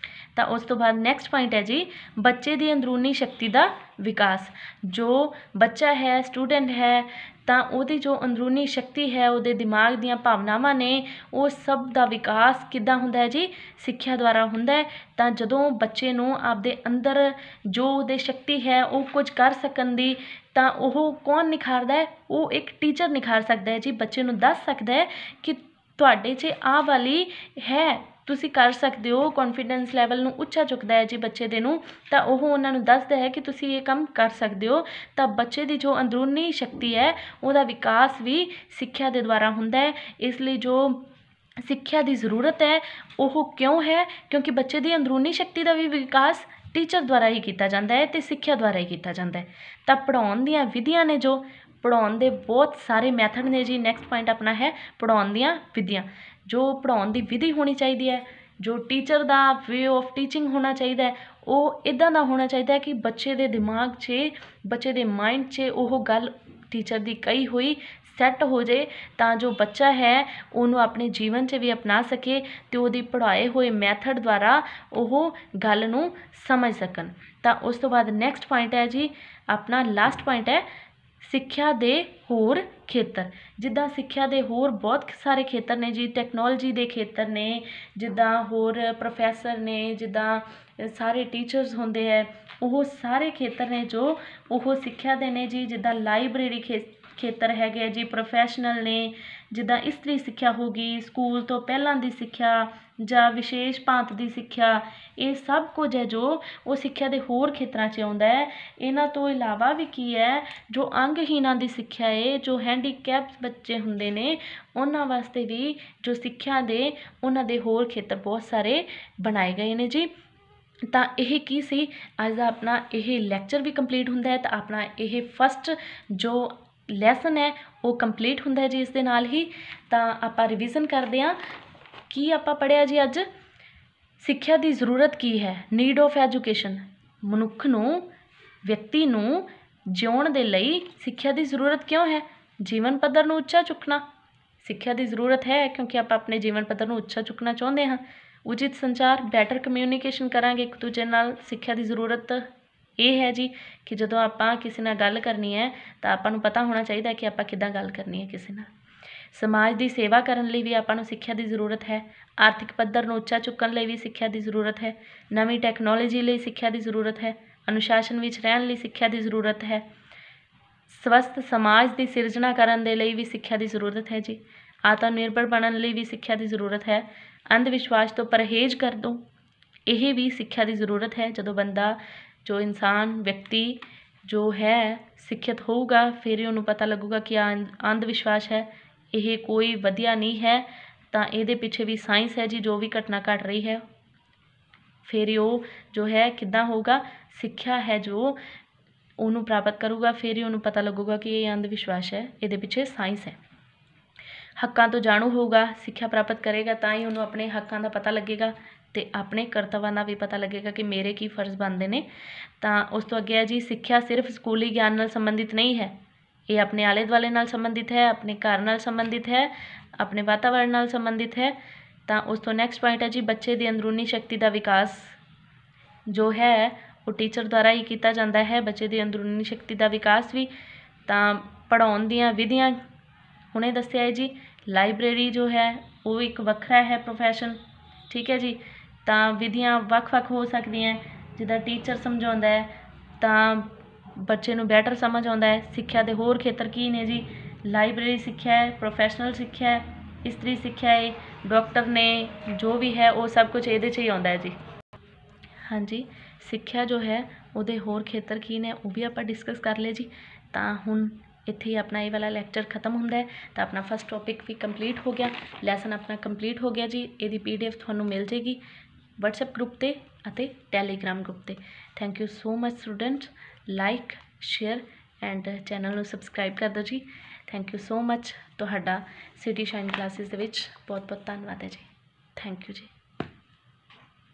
ਤਾਂ ਉਸ ਤੋਂ ਬਾਅਦ ਨੈਕਸਟ ਪੁਆਇੰਟ ਹੈ ਜੀ ਬੱਚੇ ਦੀ ਅੰਦਰੂਨੀ ਸ਼ਕਤੀ ਦਾ ਵਿਕਾਸ। ਜੋ ਬੱਚਾ ਹੈ, ਸਟੂਡੈਂਟ ਹੈ, ਤਾਂ ਉਹਦੀ ਜੋ ਅੰਦਰੂਨੀ ਸ਼ਕਤੀ ਹੈ, ਉਹਦੇ ਦਿਮਾਗ ਦੀਆਂ ਭਾਵਨਾਵਾਂ ਨੇ, ਉਹ ਸਭ ਦਾ ਵਿਕਾਸ ਕਿੱਦਾਂ ਹੁੰਦਾ ਹੈ ਜੀ? ਸਿੱਖਿਆ ਦੁਆਰਾ ਹੁੰਦਾ ਹੈ। ਤਾਂ ਜਦੋਂ ਬੱਚੇ ਨੂੰ ਆਪਦੇ ਅੰਦਰ ਜੋ ਉਹਦੇ ਸ਼ਕਤੀ ਹੈ ਉਹ ਕੁਝ ਕਰ ਸਕਣ ਦੀ, ਤਾਂ ਉਹ ਕੌਣ ਨਿਖਾਰਦਾ ਹੈ? ਉਹ ਇੱਕ ਟੀਚਰ ਨਿਖਾਰ ਸਕਦਾ ਹੈ ਜੀ। ਬੱਚੇ ਨੂੰ ਦੱਸ ਸਕਦਾ ਹੈ ਕਿ ਤੁਹਾਡੇ 'ਚ ਆਹ ਵਾਲੀ ਹੈ, ਤੁਸੀਂ ਕਰ ਸਕਦੇ ਹੋ। ਕੌਨਫੀਡੈਂਸ ਲੈਵਲ ਨੂੰ ਉੱਚਾ ਚੁੱਕਦਾ ਹੈ ਜੀ ਬੱਚੇ ਦੇ ਨੂੰ, ਤਾਂ ਉਹ ਉਹਨਾਂ ਨੂੰ ਦੱਸਦਾ ਹੈ ਕਿ ਤੁਸੀਂ ਇਹ ਕੰਮ ਕਰ ਸਕਦੇ ਹੋ। ਤਾਂ ਬੱਚੇ ਦੀ ਜੋ ਅੰਦਰੂਨੀ ਸ਼ਕਤੀ ਹੈ ਉਹਦਾ ਵਿਕਾਸ ਵੀ ਸਿੱਖਿਆ ਦੇ ਦੁਆਰਾ ਹੁੰਦਾ ਹੈ। ਇਸ ਲਈ ਜੋ ਸਿੱਖਿਆ ਦੀ ਜ਼ਰੂਰਤ ਹੈ ਉਹ ਕਿਉਂ ਹੈ? ਕਿਉਂਕਿ ਬੱਚੇ ਦੀ ਅੰਦਰੂਨੀ ਸ਼ਕਤੀ ਦਾ ਵੀ ਵਿਕਾਸ ਟੀਚਰ ਦੁਆਰਾ ਹੀ ਕੀਤਾ ਜਾਂਦਾ ਹੈ ਅਤੇ ਸਿੱਖਿਆ ਦੁਆਰਾ ਹੀ ਕੀਤਾ ਜਾਂਦਾ ਹੈ। ਤਾਂ ਪੜ੍ਹਾਉਣ ਦੀਆਂ ਵਿਧੀਆਂ ਨੇ, ਜੋ ਪੜ੍ਹਾਉਣ ਦੇ ਬਹੁਤ ਸਾਰੇ ਮੈਥਡ ਨੇ ਜੀ। ਨੈਕਸਟ ਪੁਆਇੰਟ ਆਪਣਾ ਹੈ ਪੜ੍ਹਾਉਣ ਦੀਆਂ ਵਿਧੀਆਂ। ਜੋ ਪੜ੍ਹਾਉਣ ਦੀ ਵਿਧੀ ਹੋਣੀ ਚਾਹੀਦੀ ਹੈ, ਜੋ teacher the way of teaching ਹੋਣਾ ਚਾਹੀਦਾ ਹੈ, ਉਹ ਇੱਦਾਂ ਦਾ ਹੋਣਾ ਚਾਹੀਦਾ ਹੈ ਕਿ ਬੱਚੇ ਦੇ ਦਿਮਾਗ 'ਚ, ਬੱਚੇ ਦੇ ਮਾਇੰਡ 'ਚ ਉਹ ਗੱਲ ਟੀਚਰ ਦੀ ਕਹੀ ਹੋਈ ਸੈੱਟ ਹੋ ਜਾਏ, ਤਾਂ ਜੋ ਬੱਚਾ ਹੈ ਉਹਨੂੰ ਆਪਣੇ ਜੀਵਨ 'ਚ ਵੀ ਅਪਣਾ ਸਕੇ ਅਤੇ ਉਹਦੀ ਪੜ੍ਹਾਏ ਹੋਏ ਮੈਥਡ ਦੁਆਰਾ ਉਹ ਗੱਲ ਨੂੰ ਸਮਝ ਸਕਣ। ਤਾਂ ਉਸ ਤੋਂ ਬਾਅਦ ਨੈਕਸਟ ਪੁਆਇੰਟ ਹੈ ਜੀ ਆਪਣਾ ਲਾਸਟ ਪੁਆਇੰਟ ਹੈ ਸਿੱਖਿਆ ਦੇ ਹੋਰ ਖੇਤਰ। ਜਿੱਦਾਂ ਸਿੱਖਿਆ ਦੇ ਹੋਰ ਬਹੁਤ ਸਾਰੇ ਖੇਤਰ ਨੇ ਜੀ। ਟੈਕਨੋਲੋਜੀ ਦੇ ਖੇਤਰ ਨੇ, ਜਿੱਦਾਂ ਹੋਰ ਪ੍ਰੋਫੈਸਰ ਨੇ, ਜਿੱਦਾਂ ਸਾਰੇ ਟੀਚਰਸ ਹੁੰਦੇ ਹੈ, ਉਹ ਸਾਰੇ ਖੇਤਰ ਨੇ ਜੋ ਉਹ ਸਿੱਖਿਆ ਦੇ ਨੇ ਜੀ। ਜਿੱਦਾਂ ਲਾਇਬ੍ਰੇਰੀ ਖੇਤਰ ਹੈਗੇ ਜੀ, ਪ੍ਰੋਫੈਸ਼ਨਲ ਨੇ। ਜਿੱਦਾਂ ਇਸਤਰੀ ਸਿੱਖਿਆ ਹੋ ਗਈ, ਸਕੂਲ ਤੋਂ ਪਹਿਲਾਂ ਦੀ ਸਿੱਖਿਆ ਜਾਂ ਵਿਸ਼ੇਸ਼ ਭਾਂਤ ਦੀ ਸਿੱਖਿਆ, ਇਹ ਸਭ ਕੁਝ ਹੈ ਜੋ ਉਹ ਸਿੱਖਿਆ ਦੇ ਹੋਰ ਖੇਤਰਾਂ 'ਚ ਆਉਂਦਾ ਹੈ। ਇਹਨਾਂ ਤੋਂ ਇਲਾਵਾ ਵੀ ਕੀ ਹੈ, ਜੋ ਅੰਗਹੀਣਾਂ ਦੀ ਸਿੱਖਿਆ ਹੈ, ਜੋ ਹੈਂਡੀਕੈਪਸ ਬੱਚੇ ਹੁੰਦੇ ਨੇ, ਉਹਨਾਂ ਵਾਸਤੇ ਵੀ ਜੋ ਸਿੱਖਿਆ ਦੇ ਉਹਨਾਂ ਦੇ ਹੋਰ ਖੇਤਰ ਬਹੁਤ ਸਾਰੇ ਬਣਾਏ ਗਏ ਨੇ ਜੀ। ਤਾਂ ਇਹ ਕੀ ਸੀ ਅੱਜ ਦਾ ਆਪਣਾ ਇਹ ਲੈਕਚਰ ਵੀ ਕੰਪਲੀਟ ਹੁੰਦਾ ਹੈ। ਤਾਂ ਆਪਣਾ ਇਹ ਫਸਟ ਜੋ ਲੈਸਨ ਹੈ ਉਹ ਕੰਪਲੀਟ ਹੁੰਦਾ ਹੈ ਜੀ ਇਸ ਦੇ ਨਾਲ ਹੀ। ਤਾਂ ਆਪਾਂ ਰਿਵੀਜ਼ਨ ਕਰਦੇ ਹਾਂ। ਕੀ ਆਪਾਂ ਪੜ੍ਹਿਆ ਜੀ ਅੱਜ? ਸਿੱਖਿਆ ਦੀ ਜ਼ਰੂਰਤ ਕੀ ਹੈ? Need of education. ਮਨੁੱਖ ਨੂੰ, ਵਿਅਕਤੀ ਨੂੰ ਜਿਉਣ ਦੇ ਲਈ ਸਿੱਖਿਆ ਦੀ ਜ਼ਰੂਰਤ ਕਿਉਂ ਹੈ? ਜੀਵਨ ਪੱਧਰ ਨੂੰ ਉੱਚਾ ਚੁੱਕਣਾ। ਸਿੱਖਿਆ ਦੀ ਜ਼ਰੂਰਤ ਹੈ ਕਿਉਂਕਿ ਆਪਾਂ ਆਪਣੇ ਜੀਵਨ ਪੱਧਰ ਨੂੰ ਉੱਚਾ ਚੁੱਕਣਾ ਚਾਹੁੰਦੇ ਹਾਂ। ਉਚਿਤ ਸੰਚਾਰ, ਬੈਟਰ ਕਮਿਊਨੀਕੇਸ਼ਨ ਕਰਾਂਗੇ ਇੱਕ ਦੂਜੇ ਨਾਲ। ਸਿੱਖਿਆ ਦੀ ਜ਼ਰੂਰਤ ਇਹ ਹੈ ਜੀ ਕਿ ਜਦੋਂ ਆਪਾਂ ਕਿਸੇ ਨਾਲ ਗੱਲ ਕਰਨੀ ਹੈ ਤਾਂ ਆਪਾਂ ਨੂੰ ਪਤਾ ਹੋਣਾ ਚਾਹੀਦਾ ਕਿ ਆਪਾਂ ਕਿੱਦਾਂ ਗੱਲ ਕਰਨੀ ਹੈ ਕਿਸੇ ਨਾਲ। ਸਮਾਜ ਦੀ ਸੇਵਾ ਕਰਨ ਲਈ ਵੀ ਆਪਾਂ ਨੂੰ ਸਿੱਖਿਆ ਦੀ ਜ਼ਰੂਰਤ ਹੈ। ਆਰਥਿਕ ਪੱਧਰ ਨੂੰ ਉੱਚਾ ਚੁੱਕਣ ਲਈ ਵੀ ਸਿੱਖਿਆ ਦੀ ਜ਼ਰੂਰਤ ਹੈ। ਨਵੀਂ ਟੈਕਨੋਲੋਜੀ ਲਈ ਸਿੱਖਿਆ ਦੀ ਜ਼ਰੂਰਤ ਹੈ। ਅਨੁਸ਼ਾਸਨ ਵਿੱਚ ਰਹਿਣ ਲਈ ਸਿੱਖਿਆ ਦੀ ਜ਼ਰੂਰਤ ਹੈ। ਸਵਸਥ ਸਮਾਜ ਦੀ ਸਿਰਜਣਾ ਕਰਨ ਦੇ ਲਈ ਵੀ ਸਿੱਖਿਆ ਦੀ ਜ਼ਰੂਰਤ ਹੈ ਜੀ। ਆਤਮ ਨਿਰਭਰ ਬਣਨ ਲਈ ਵੀ ਸਿੱਖਿਆ ਦੀ ਜ਼ਰੂਰਤ ਹੈ। ਅੰਧ ਵਿਸ਼ਵਾਸ ਤੋਂ ਪਰਹੇਜ਼ ਕਰ ਦਿਓ, ਇਹ ਵੀ ਸਿੱਖਿਆ ਦੀ ਜ਼ਰੂਰਤ ਹੈ। ਜਦੋਂ ਬੰਦਾ, ਜੋ ਇਨਸਾਨ, ਵਿਅਕਤੀ ਜੋ ਹੈ ਸਿੱਖਿਅਤ ਹੋਊਗਾ, ਫਿਰ ਹੀ ਉਹਨੂੰ ਪਤਾ ਲੱਗੂਗਾ ਕਿ ਅੰਧ ਵਿਸ਼ਵਾਸ ਹੈ, ਇਹ ਕੋਈ ਵਧੀਆ ਨਹੀਂ ਹੈ। ਤਾਂ ਇਹਦੇ ਪਿੱਛੇ ਵੀ ਸਾਇੰਸ ਹੈ ਜੀ। ਜੋ ਵੀ ਘਟਨਾ ਘਟ ਰਹੀ ਹੈ, ਫਿਰ ਹੀ ਉਹ ਜੋ ਹੈ ਕਿੱਦਾਂ ਹੋਊਗਾ, ਸਿੱਖਿਆ ਹੈ ਜੋ ਉਹਨੂੰ ਪ੍ਰਾਪਤ ਕਰੂਗਾ, ਫਿਰ ਹੀ ਉਹਨੂੰ ਪਤਾ ਲੱਗੂਗਾ ਕਿ ਇਹ ਅੰਧ ਵਿਸ਼ਵਾਸ ਹੈ, ਇਹਦੇ ਪਿੱਛੇ ਸਾਇੰਸ ਹੈ। ਹੱਕਾਂ ਤੋਂ ਜਾਣੂ ਹੋਊਗਾ, ਸਿੱਖਿਆ ਪ੍ਰਾਪਤ ਕਰੇਗਾ, ਤਾਂ ਹੀ ਉਹਨੂੰ ਆਪਣੇ ਹੱਕਾਂ ਦਾ ਪਤਾ ਲੱਗੇਗਾ ਅਤੇ ਆਪਣੇ ਕਰਤੱਵਾਂ ਦਾ ਵੀ ਪਤਾ ਲੱਗੇਗਾ ਕਿ ਮੇਰੇ ਕੀ ਫਰਜ਼ ਬਣਦੇ ਨੇ। ਤਾਂ ਉਸ ਤੋਂ ਅੱਗੇ ਹੈ ਜੀ, ਸਿੱਖਿਆ ਸਿਰਫ ਸਕੂਲੀ ਗਿਆਨ ਨਾਲ ਸੰਬੰਧਿਤ ਨਹੀਂ ਹੈ। ਇਹ ਆਪਣੇ ਆਲੇ ਦੁਆਲੇ ਨਾਲ ਸੰਬੰਧਿਤ ਹੈ, ਆਪਣੇ ਘਰ ਨਾਲ ਸੰਬੰਧਿਤ ਹੈ, ਆਪਣੇ ਵਾਤਾਵਰਣ ਨਾਲ ਸੰਬੰਧਿਤ ਹੈ। ਤਾਂ ਉਸ ਤੋਂ ਨੈਕਸਟ ਪੁਆਇੰਟ ਹੈ ਜੀ, ਬੱਚੇ ਦੀ ਅੰਦਰੂਨੀ ਸ਼ਕਤੀ ਦਾ ਵਿਕਾਸ ਜੋ ਹੈ ਉਹ ਟੀਚਰ ਦੁਆਰਾ ਹੀ ਕੀਤਾ ਜਾਂਦਾ ਹੈ। ਬੱਚੇ ਦੀ ਅੰਦਰੂਨੀ ਸ਼ਕਤੀ ਦਾ ਵਿਕਾਸ ਵੀ ਤਾਂ ਪੜ੍ਹਾਉਣ ਦੀਆਂ ਵਿਧੀਆਂ ਹੁਣੇ ਦੱਸਿਆ ਹੈ ਜੀ। ਲਾਇਬ੍ਰੇਰੀ ਜੋ ਹੈ ਉਹ ਇੱਕ ਵੱਖਰਾ ਹੈ ਪ੍ਰੋਫੈਸ਼ਨ, ਠੀਕ ਹੈ ਜੀ। ਤਾਂ ਵਿਧੀਆਂ ਵੱਖ-ਵੱਖ ਹੋ ਸਕਦੀਆਂ, ਜਿੱਦਾਂ ਟੀਚਰ ਸਮਝਾਉਂਦਾ ਹੈ ਤਾਂ ਬੱਚੇ ਨੂੰ ਬੈਟਰ ਸਮਝ ਆਉਂਦਾ ਹੈ। ਸਿੱਖਿਆ ਦੇ ਹੋਰ ਖੇਤਰ ਕੀ ਨੇ ਜੀ? ਲਾਇਬ੍ਰੇਰੀ ਸਿੱਖਿਆ ਹੈ, ਪ੍ਰੋਫੈਸ਼ਨਲ ਸਿੱਖਿਆ ਹੈ, ਇਸਤਰੀ ਸਿੱਖਿਆ ਹੈ, ਡਾਕਟਰ ਨੇ, ਜੋ ਵੀ ਹੈ ਉਹ ਸਭ ਕੁਝ ਇਹਦੇ 'ਚ ਹੀ ਆਉਂਦਾ ਹੈ ਜੀ। ਹਾਂਜੀ, ਸਿੱਖਿਆ ਜੋ ਹੈ ਉਹਦੇ ਹੋਰ ਖੇਤਰ ਕੀ ਨੇ ਉਹ ਵੀ ਆਪਾਂ ਡਿਸਕਸ ਕਰ ਲਏ ਜੀ। ਤਾਂ ਹੁਣ ਇੱਥੇ ਹੀ ਆਪਣਾ ਇਹ ਵਾਲਾ ਲੈਕਚਰ ਖਤਮ ਹੁੰਦਾ ਹੈ। ਤਾਂ ਆਪਣਾ ਫਸਟ ਟੋਪਿਕ ਵੀ ਕੰਪਲੀਟ ਹੋ ਗਿਆ, ਲੈਸਨ ਆਪਣਾ ਕੰਪਲੀਟ ਹੋ ਗਿਆ ਜੀ। ਇਹਦੀ PDF ਤੁਹਾਨੂੰ ਮਿਲ ਜੇਗੀ WhatsApp ਗਰੁੱਪ 'ਤੇ ਅਤੇ ਟੈਲੀਗ੍ਰਾਮ ਗਰੁੱਪ 'ਤੇ। Thank you so much student. Like, share and channel ਨੂੰ ਸਬਸਕ੍ਰਾਈਬ ਕਰ ਦਿਓ ਜੀ। Thank you so much. ਤੁਹਾਡਾ ਸਿਟੀ ਸ਼ਾਈਨ ਕਲਾਸਿਸ ਦੇ ਵਿੱਚ ਬਹੁਤ ਬਹੁਤ ਧੰਨਵਾਦ ਹੈ ਜੀ। ਥੈਂਕ ਯੂ ਜੀ।